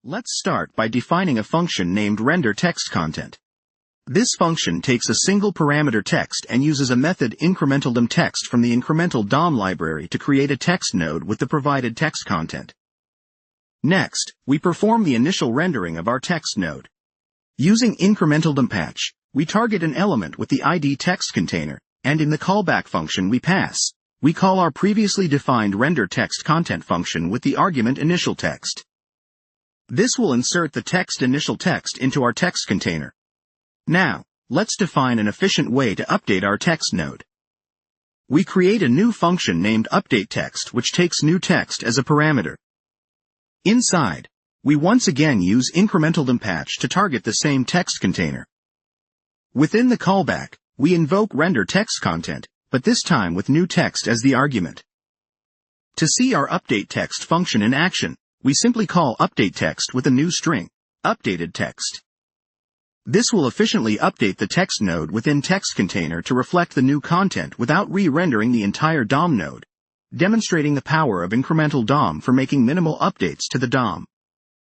Let's start by defining a function named renderTextContent. This function takes a single parameter text and uses a method Incremental DOM text from the Incremental DOM library to create a text node with the provided text content. Next, we perform the initial rendering of our text node. Using Incremental DOM patch, we target an element with the ID text container, and in the callback function we call our previously defined renderTextContent function with the argument initial text. This will insert the text initial text into our text container. Now, let's define an efficient way to update our text node. We create a new function named updateText which takes new text as a parameter. Inside, we once again use Incremental DOM patch to target the same text container. Within the callback, we invoke renderTextContent, but this time with new text as the argument. To see our updateText function in action, we simply call updateText with a new string, updatedText. This will efficiently update the text node within text container to reflect the new content without re-rendering the entire DOM node, demonstrating the power of Incremental DOM for making minimal updates to the DOM.